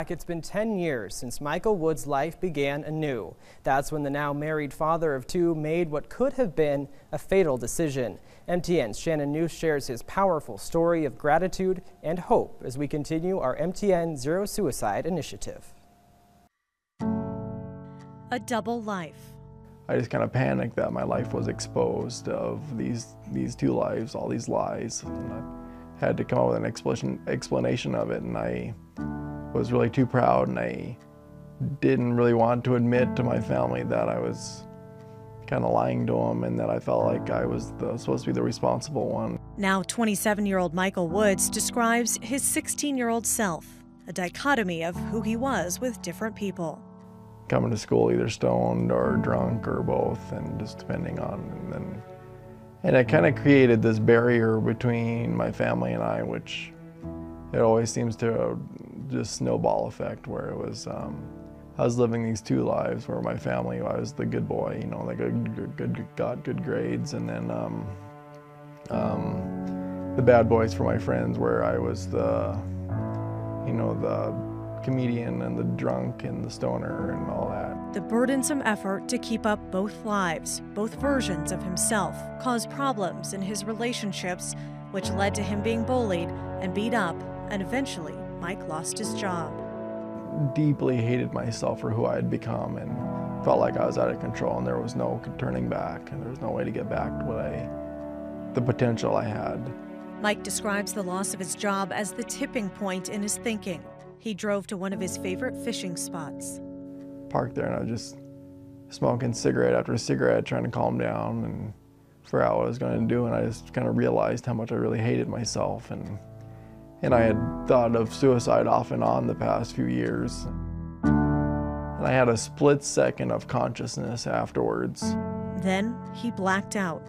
It's been 10 years since Michael Wood's life began anew. That's when the now married father of two made what could have been a fatal decision. MTN's Shannon News shares his powerful story of gratitude and hope as we continue our MTN Zero Suicide initiative. A double life. I just kind of panicked that my life was exposed of these two lives, all these lies. And I had to come up with an explanation of it, and I was really too proud, and I didn't really want to admit to my family that I was kind of lying to them and that I felt like I was supposed to be the responsible one. Now 27-year-old Michael Woods describes his 16-year-old self, a dichotomy of who he was with different people. Coming to school either stoned or drunk or both, and just depending on, and it kind of created this barrier between my family and I, which it always seems to just snowball effect, where it was I was living these two lives where my family, I was the good boy, you know, like got good grades, and then the bad boys for my friends, where I was the comedian and the drunk and the stoner and all that. The burdensome effort to keep up both lives, both versions of himself, caused problems in his relationships, which led to him being bullied and beat up, and eventually Mike lost his job. Deeply hated myself for who I had become and felt like I was out of control, and there was no turning back, and there was no way to get back to the potential I had. Mike describes the loss of his job as the tipping point in his thinking. He drove to one of his favorite fishing spots. Parked there, and I was just smoking cigarette after cigarette, trying to calm down and figure out what I was going to do, and I just kind of realized how much I really hated myself, and I had thought of suicide off and on the past few years. And I had a split second of consciousness afterwards. Then he blacked out.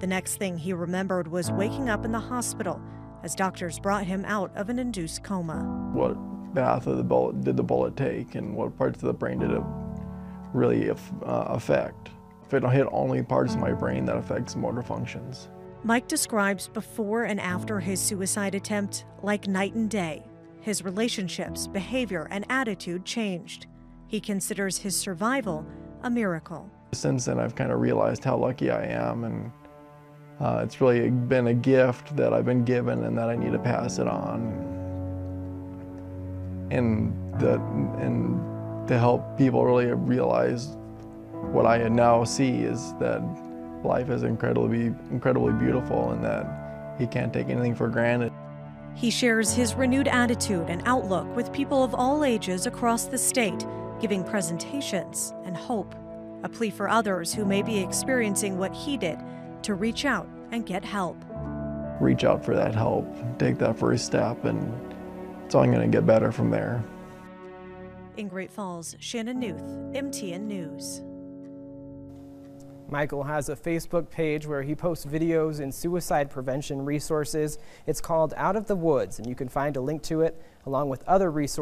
The next thing he remembered was waking up in the hospital as doctors brought him out of an induced coma. What path of the bullet did the bullet take, and what parts of the brain did it really affect? If it hit only parts of my brain, that affects motor functions. Mike describes before and after his suicide attempt like night and day. His relationships, behavior, and attitude changed. He considers his survival a miracle. Since then, I've kind of realized how lucky I am, and it's really been a gift that I've been given and that I need to pass it on. And to help people really realize what I now see is that life is incredibly beautiful, and that you can't take anything for granted. He shares his renewed attitude and outlook with people of all ages across the state, giving presentations and hope, a plea for others who may be experiencing what he did to reach out and get help. Reach out for that help, take that first step, and it's only going to get better from there. In Great Falls, Shannon Newth, MTN News. Michael has a Facebook page where he posts videos and suicide prevention resources. It's called Out of the Woods, and you can find a link to it along with other resources